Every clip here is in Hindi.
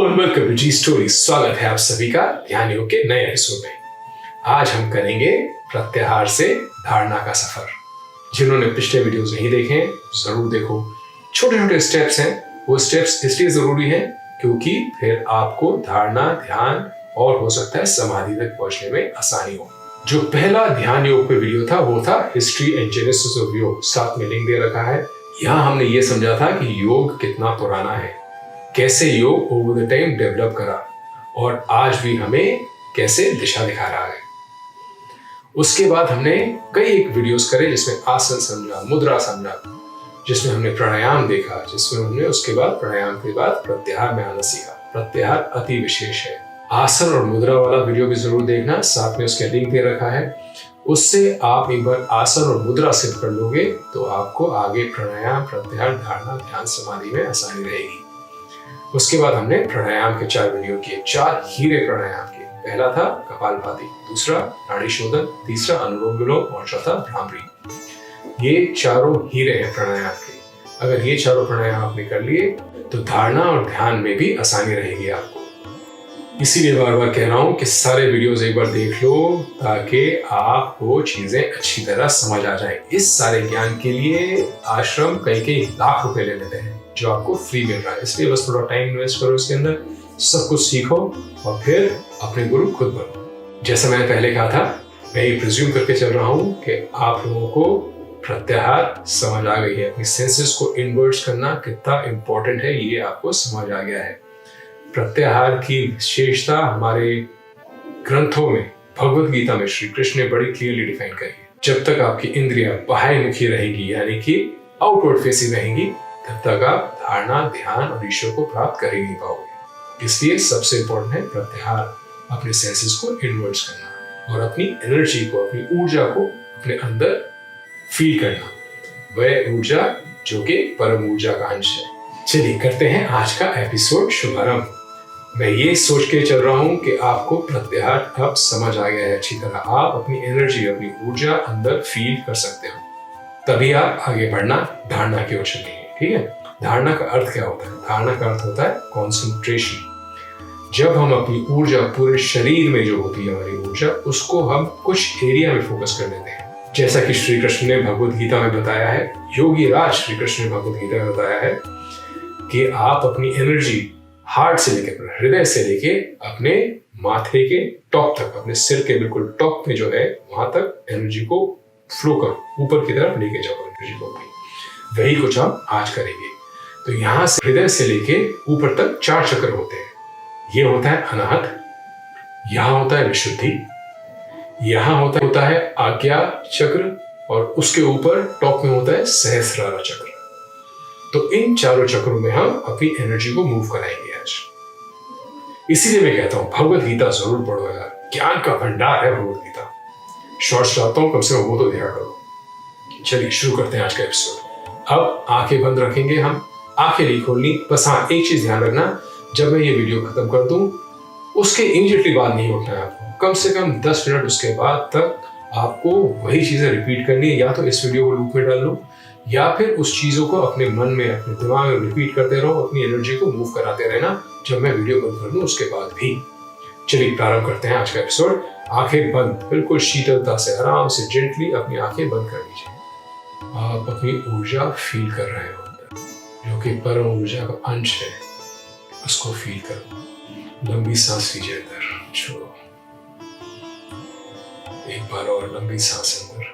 And welcome to G story. स्वागत है आप सभी का ध्यान योग के नए एपिसोड में। आज हम करेंगे प्रत्याहार से धारणा का सफर। जिन्होंने पिछले वीडियोस नहीं देखे हैं जरूर देखो। छोटे छोटे स्टेप्स हैं, वो स्टेप्स इसलिए जरूरी हैं क्योंकि फिर आपको धारणा, ध्यान और हो सकता है समाधि तक पहुंचने में आसानी हो। जो पहला ध्यान योग पे वीडियो था वो था हिस्ट्री एंड जेनेसिस ऑफ योग। साथ में लिंक दे रखा है। यहाँ हमने ये समझा था कि योग कितना पुराना है, कैसे योग ओवर द टाइम डेवलप करा और आज भी हमें कैसे दिशा दिखा रहा है। उसके बाद हमने कई एक वीडियोस करे जिसमें आसन समझा, मुद्रा समझा, जिसमें हमने प्राणायाम देखा, जिसमें हमने उसके बाद प्राणायाम के बाद प्रत्याहार में आना सीखा। प्रत्याहार अति विशेष है। आसन और मुद्रा वाला वीडियो भी जरूर देखना, साथ में उसका लिंक दे रखा है। उससे आप एक बार आसन और मुद्रा सिद्ध कर लोगे तो आपको आगे प्राणायाम, प्रत्याहार, धारणा, ध्यान, समाधि में आसानी रहेगी। उसके बाद हमने प्राणायाम के 4 वीडियो किए, 4 हीरे प्राणायाम के। पहला था कपालभाति, दूसरा नाड़ी शोधन, तीसरा अनुलोम विलोम और चौथा भ्रामरी। ये चारों हीरे हैं प्राणायाम के। अगर ये चारों प्राणायाम आपने कर लिए तो धारणा और ध्यान में भी आसानी रहेगी आपको। इसीलिए बार बार कह रहा हूं कि सारे वीडियोस एक बार देख लो ताकि आपको चीजें अच्छी तरह समझ आ जाए। इस सारे ज्ञान के लिए आश्रम कई लाख रुपए ले लेते हैं जो आपको फ्री मिल रहा है। इसलिए बस थोड़ा टाइम इन्वेस्ट करो इसके अंदर, सब कुछ सीखो और फिर अपने गुरु खुद बनो। जैसा मैंने पहले कहा था, मैं ये प्रिज्यूम करके चल रहा हूँ कि आप लोगों को प्रत्याहार समझ आ गई है। अपनी सेंसेस को इन्वर्ट्स करना कितना इंपॉर्टेंट है ये आपको समझ आ गया है। प्रत्याहार की विशेषता हमारे ग्रंथों में, भगवद गीता में श्री कृष्ण ने बड़ी क्लियरली डिफाइन करी है। जब तक आपकी इंद्रियां बाह्यमुखी रहेंगी यानी कि आउटवर्ड फेसिंग रहेंगी तब तक आप धारणा, ध्यान और ईश्वर को प्राप्त कर ही नहीं पाओगे। इसलिए सबसे इंपॉर्टेंट है प्रत्याहार, अपने सेंसेस को इन्वर्ट्स करना और अपनी एनर्जी को, अपनी ऊर्जा को अपने अंदर फील करना। वह ऊर्जा जो कि परम ऊर्जा का अंश है। चलिए करते हैं आज का एपिसोड शुभारंभ। मैं ये सोच के चल रहा हूं कि आपको प्रत्याहार अब समझ आ गया है अच्छी तरह। आप अपनी एनर्जी, अपनी ऊर्जा अंदर फील कर सकते हो, तभी आप आगे बढ़ना, धारणा की ओर चलेंगे। ठीक है। धारणा का अर्थ क्या होता है? धारणा का अर्थ होता है कॉन्सेंट्रेशन। जब हम अपनी ऊर्जा, पूरे शरीर में जो होती है हमारी ऊर्जा, उसको हम कुछ एरिया में फोकस कर लेते हैं। जैसा कि श्री कृष्ण ने भगवद गीता में बताया है, योगी राज श्री कृष्ण ने भगवद गीता में बताया है कि आप अपनी एनर्जी हार्ट से लेके, हृदय से लेके अपने माथे के टॉप तक, अपने सिर के बिल्कुल टॉप में जो है वहां तक एनर्जी को फ्लो करो, ऊपर की तरफ लेके जाओ एनर्जी को। वही कुछ हम आज करेंगे। तो यहां से हृदय से लेके ऊपर तक 4 चक्र होते हैं। ये होता है अनाहत, यहां होता है विशुद्धि, यहां होता है आज्ञा चक्र और उसके ऊपर टॉप में होता है सहस्रारा चक्र। तो इन चारों चक्रों में हम अपनी एनर्जी को मूव कराएंगे आज। इसीलिए मैं कहता हूं भगवद गीता जरूर पढ़ो यार, ज्ञान का भंडार है भगवद गीता। शॉर्ट्स चाहता हूं, कम से कम वो तो देखा करो। चलिए शुरू करते हैं आज का एपिसोड। अब आंखें बंद रखेंगे हम, आंखें नहीं खोलनी। बस हाँ, एक चीज ध्यान रखना, जब मैं ये वीडियो खत्म कर दूं उसके इमीडिएटली बाद नहीं उठना है आपको। कम से कम 10 मिनट उसके बाद तक आपको वही चीजें रिपीट करनी है। या तो इस वीडियो को लूप में डाल लो या फिर उस चीजों को अपने मन में, अपने दिमाग में रिपीट करते रहो। अपनी एनर्जी को मूव कराते रहना जब मैं वीडियो बंद कर दूं उसके बाद भी। चलिए प्रारंभ करते हैं आज का एपिसोड। आंखें बंद, बिल्कुल शीतलता से, आराम से, जेंटली अपनी आंखें बंद कर लीजिए। आप अपनी ऊर्जा फील कर रहे हो अंदर, जो कि परम ऊर्जा का अंश है, उसको फील करो। लंबी सांस लीजिए अंदर, छोड़ो। एक बार और लंबी सांस अंदर,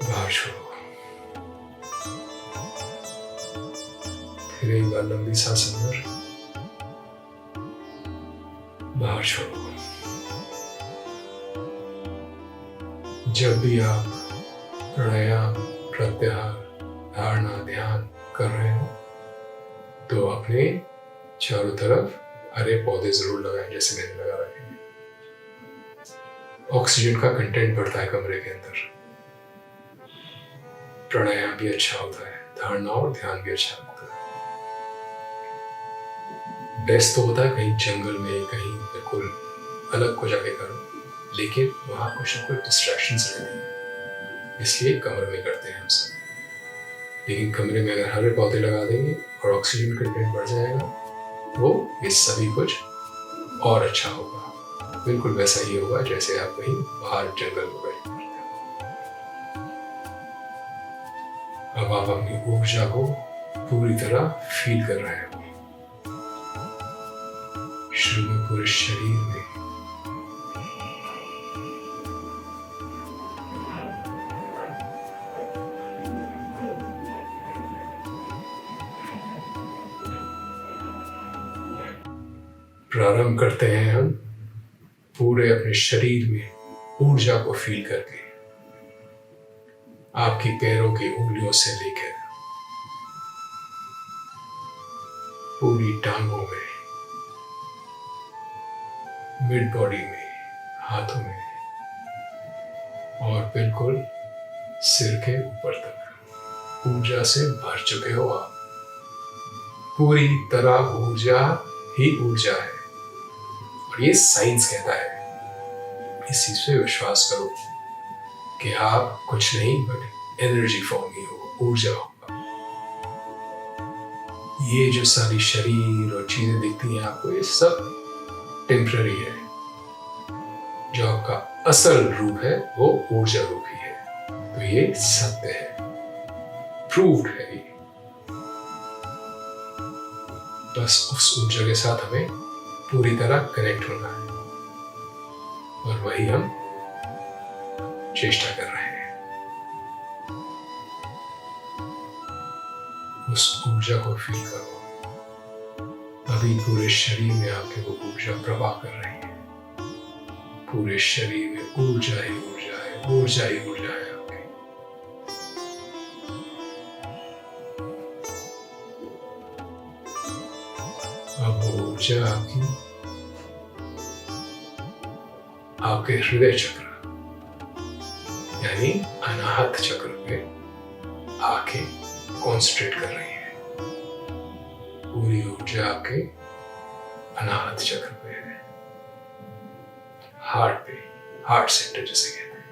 बाहर छोड़ो। फिर एक बार लंबी सांस अंदर, बाहर छोड़ो। जब भी आप प्राणायाम, प्रत्याहार, धारणा, ध्यान कर रहे हो तो अपने चारों तरफ हरे पौधे जरूर लगाएं जैसे मैंने लगा रखे हैं। ऑक्सीजन का कंटेंट बढ़ता है कमरे के अंदर। प्राणायाम भी अच्छा होता है, धारणा और ध्यान भी अच्छा होता है। बेस्ट तो होता है कहीं जंगल में, कहीं बिल्कुल अलग को जाके करो, लेकिन वहां कुछ ना कुछ डिस्ट्रैक्शंस रहती हैं, इसलिए कमरे में करते हैं हम सब। लेकिन कमरे में अगर हरे पौधे लगा देंगे और ऑक्सीजन कंटेंट बढ़ जाएगा तो ये सभी कुछ और अच्छा होगा। बिल्कुल वैसा ही होगा जैसे आप कहीं बाहर जंगल में बैठे हैं। अब आप अपनी ऊर्जा को पूरी तरह फील कर रहे हो। शुरू में पूरे शरीर में, प्रारंभ करते हैं हम पूरे अपने शरीर में ऊर्जा को फील करके, आपकी पैरों की उंगलियों से लेकर पूरी टांगों में, मिड बॉडी में, हाथों में और बिल्कुल सिर के ऊपर तक ऊर्जा से भर चुके हो आप। पूरी तरह ऊर्जा ही ऊर्जा है और ये साइंस कहता है। इस चीज पे विश्वास करो कि आप कुछ नहीं बट एनर्जी फॉर्म ही हो, ऊर्जा होगा। ये जो सारी शरीर और चीजें दिखती हैं आपको, ये सब टेम्पररी है। जो आपका असल रूप है वो ऊर्जा रूप ही है। तो ये सत्य है, प्रूव्ड है ये। बस उस ऊर्जा के साथ हमें पूरी तरह कनेक्ट होना है और वही हम चेष्टा कर रहे हैं। उस ऊर्जा को फील करो। अभी पूरे शरीर में आपके वो ऊर्जा प्रवाह कर रही है। पूरे शरीर में ऊर्जा ही ऊर्जा है, ऊर्जा ही ऊर्जा है आपकी। अब वो ऊर्जा आपके हृदय चक्र यानी अनाहत चक्र पे आके कॉन्सेंट्रेट कर रही है। पूरी ऊर्जा आपके अनाहत चक्र पे है, हार्ट पे, हार्ट सेंटर जिसे कहते हैं।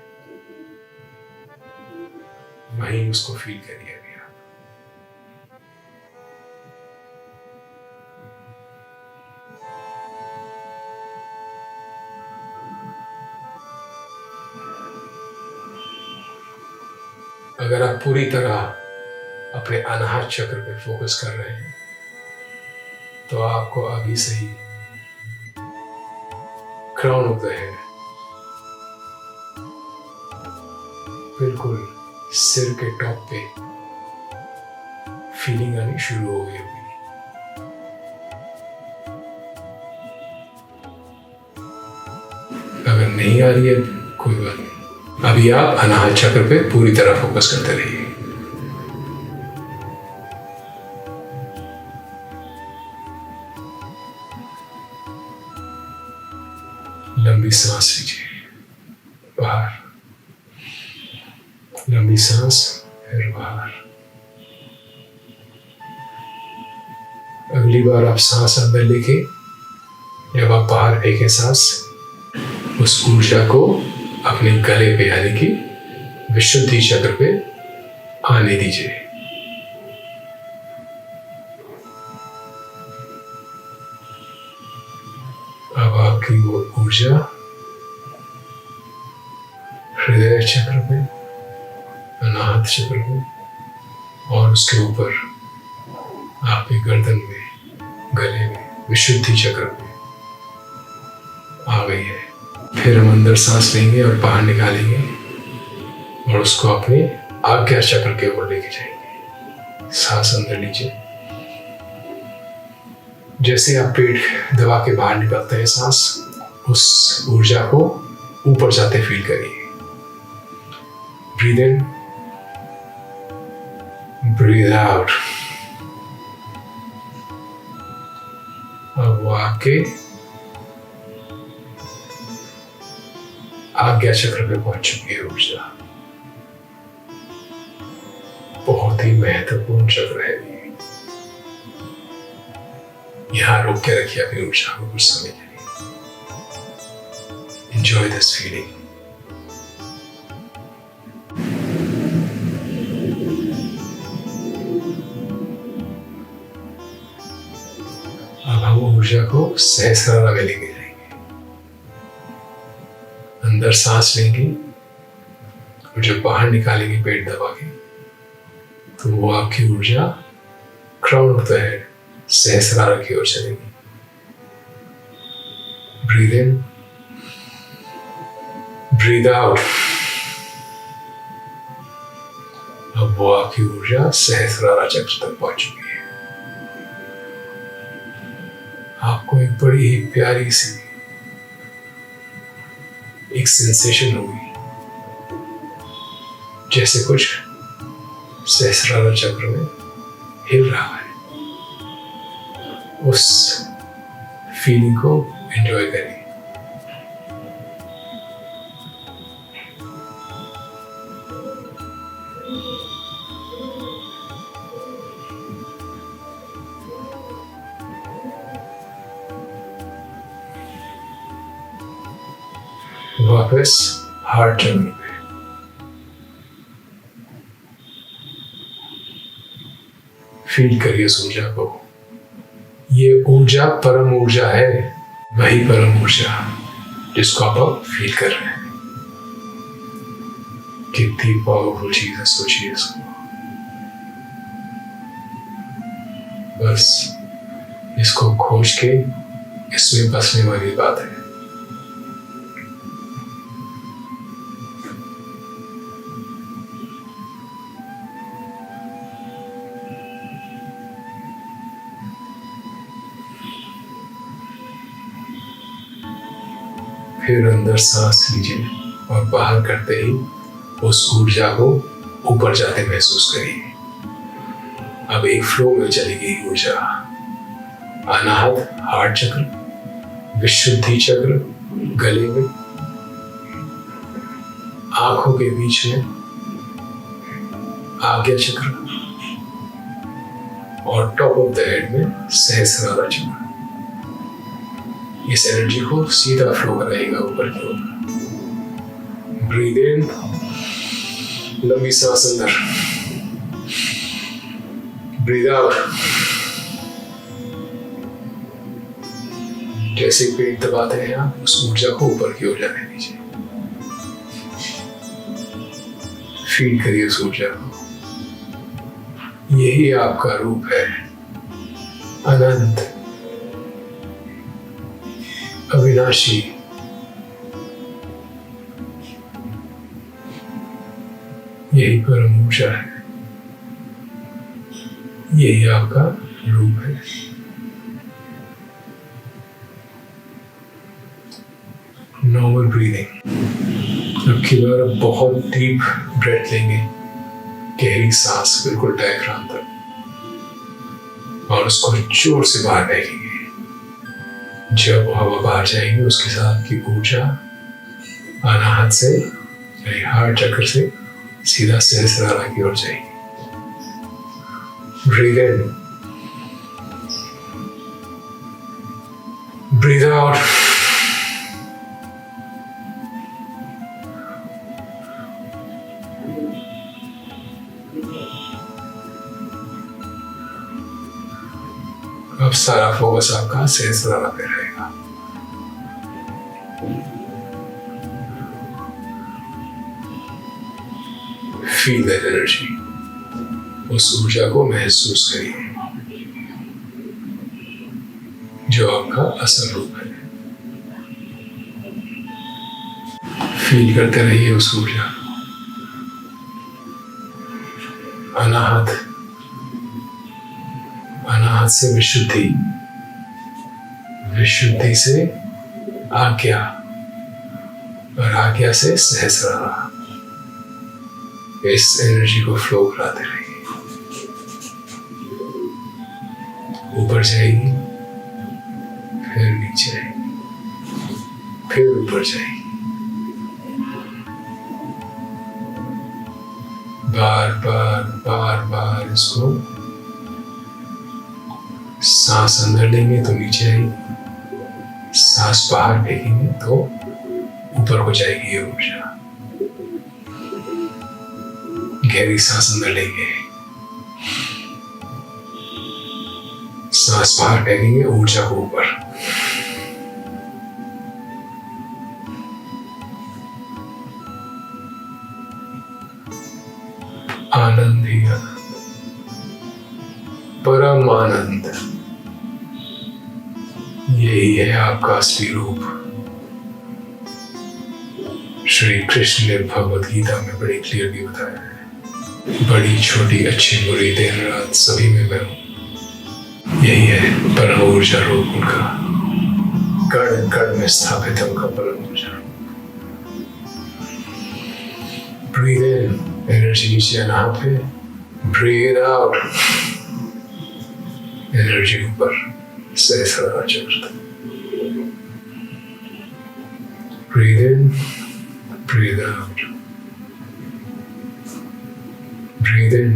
वहीं उसको फील करिए अभी आप। अगर आप पूरी तरह अपने अनाहत चक्र पे फोकस कर रहे हैं तो आपको अभी से ही क्राउन ऑफ द हेड, बिल्कुल सिर के टॉप पे फीलिंग आनी शुरू हो गई होगी। अगर नहीं आ रही है कोई बात नहीं, अभी आप अनाहत चक्र पे पूरी तरह फोकस करते रहिए। लंबी सांस लीजिए, बाहर, लंबी सांस, फिर बाहर। अगली बार आप सांस अंदर लेके जब आप बाहर फेंके सांस, उस ऊर्जा को अपने गले पे यानी कि विशुद्धि चक्र पे आने दीजिए। अब आपकी वो ऊर्जा हृदय चक्र पे, अनाहत चक्र पे और उसके ऊपर आपके गर्दन में, गले में, विशुद्धि चक्र पे आ गई है। फिर हम अंदर सांस लेंगे और बाहर निकालेंगे और उसको अपने आज्ञा चक्र के ओर लेके जाएंगे। सांस अंदर लीजिए, जैसे आप पेट दबा के बाहर निकालते हैं सांस, उस ऊर्जा को ऊपर जाते फील करिए। Breathe in, breathe out. अब वो आपके आज्ञा चक्र पे पहुंच चुकी है ऊर्जा। बहुत ही महत्वपूर्ण चक्र है ये। यहां रोक के रखिए अपनी ऊर्जा को कुछ समय के लिए। Enjoy this feeling. अब हम ऊर्जा को सहस्रारा में लेके जाएंगे। अंदर सांस लेंगे और जब बाहर निकालेंगे पेट दबा के, तो वो आपकी ऊर्जा क्राउन ऑफ द हेड सहस्रारा की ओर चलेगी। Breathe in, breathe out. अब वो आपकी ऊर्जा सहस्रारा चक्र तक पहुंच चुकी है। आपको एक बड़ी ही प्यारी सी एक सेंसेशन होगी, जैसे कुछ सहस्रारा चक्र में हिल रहा है। उस फीलिंग को एंजॉय करिए। वापस हार्ट चक्र पे फील करिए इस ऊर्जा को। ये ऊर्जा परम ऊर्जा है, वही परम ऊर्जा जिसको आप अब फील कर रहे हैं। कितनी पावरफुल चीज है, सोचिए इसको। बस इसको खोज के इसमें बसने वाली बात है। फिर अंदर सांस लीजिए और बाहर करते ही उस ऊर्जा को ऊपर जाते महसूस करिए। अब एक फ्लो में चलेगी ऊर्जा। अनाहत हार्ट चक्र, विशुद्धि चक्र गले में, आंखों के बीच में आज्ञा चक्र और टॉप ऑफ द हेड में सहस्रारा चक्र। इस एनर्जी को सीधा फ्लो कराएगा ऊपर की ओर। ब्रीद इन, लंबी सांस अंदर। Breathe out. जैसे पेट दबाते हैं आप, उस ऊर्जा को ऊपर की ओर जाने दीजिए। फील करिए उस ऊर्जा को। यही आपका रूप है, अनंत, अविनाशी। यही परम ऊर्जा है, यही आपका रूप है। Normal breathing. अब की बार बहुत डीप ब्रेथ लेंगे, गहरी सांस बिल्कुल डायफ्राम तक, और उसको जोर से बाहर फेंकेंगे। जब हवा बाहर जाएगी, उसके साथ की ऊर्जा अनाहत से, हार्ट चक्र से सीधा सहस्रारा की ओर जाएगी। Breathe in, breathe out. अब सारा फोकस आपका सहस्रारा पे रहेगा। फील दैट एनर्जी, उस ऊर्जा को महसूस करिए जो आपका असल रूप है। फील करते रहिए उस ऊर्जा। अनाहत, अनाहत से विशुद्धि, विशुद्धि से आज्ञा, और आज्ञा से सहस्रारा। इस एनर्जी को फ्लो कराते रहिए। ऊपर जाएगी, फिर नीचे आएगी, फिर ऊपर जाएगी। बार बार बार बार इसको सांस अंदर लेंगे तो नीचे आएगी, सांस बाहर फेंकेंगे तो ऊपर हो जाएगी ये ऊर्जा। गहरी सांस अंदर लेंगे, सांस बाहर फेंकेंगे ऊर्जा को ऊपर। आनंद ही आनंद, परम आनंद, यही है आपका असली रूप। श्री कृष्ण ने भगवत गीता में बड़ी क्लियरली बताया है, बड़ी छोटी अच्छी बुरी दिन रात सभी में मैं हूं। यही है परम ऊर्जा रूप उनका, कण कण में स्थापित है उनका परम ऊर्जा रूप। ब्रीथ इन, एनर्जी नीचे अनाहत पे, ब्रीथ आउट, एनर्जी ऊपर सहस्रार चक्र। ब्रीथ इन, ब्रीथ आउट, ब्रीथ इन,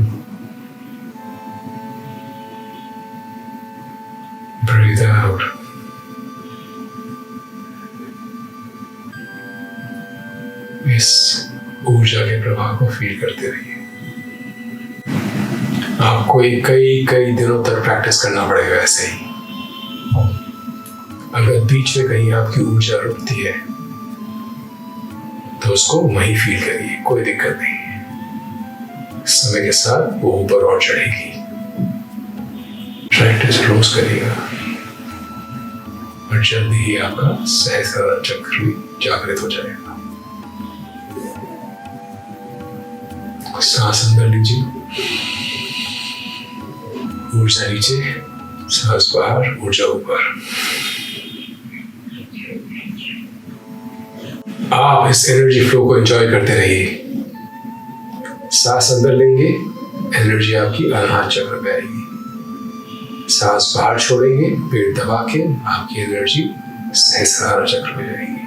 ब्रीथ आउट। इस ऊर्जा के प्रभाव को फील करते रहिए। आपको कई दिनों तक प्रैक्टिस करना पड़ेगा ऐसे ही। अगर बीच में कहीं आपकी ऊर्जा रुकती है तो उसको वहीं फील करिए, कोई दिक्कत नहीं है। समय के साथ वो ऊपर और चढ़ेगी। प्रैक्टिस रोज करिएगा और जल्दी ही आपका सहस्रार चक्र भी जागृत हो जाएगा। सांस अंदर लीजिए, ऊर्जा नीचे, सांस बाहर, ऊर्जा ऊपर। आप इस एनर्जी फ्लो को एंजॉय करते रहिए। सांस अंदर लेंगे, एनर्जी आपकी अनाहत चक्र में आएगी। सांस बाहर छोड़ेंगे, पेट दबा के आपकी एनर्जी सहस्रार चक्र में जाएगी।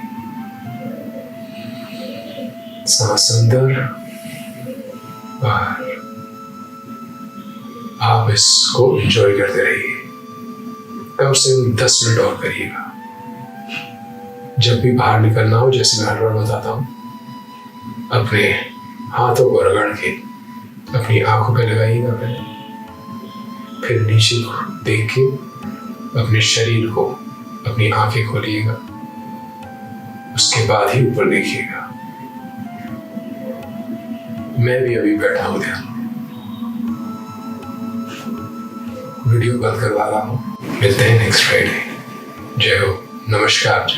सांस अंदर बाहर, आप इसको एंजॉय करते रहिए। कम से कम 10 मिनट और करिएगा। जब भी बाहर निकलना हो, जैसे मैं हर बार बताता हूं, अपने हाथों को रगड़ के अपनी आंखों पे लगाइएगा पहले, फिर नीचे को देख के अपने शरीर को, अपनी आंखें खोलिएगा, उसके बाद ही ऊपर देखिएगा। मैं भी अभी बैठा हूं ध्यान, वीडियो बंद करवा रहा हूं। मिलते हैं नेक्स्ट फ्राइडे। जय हो, नमस्कार।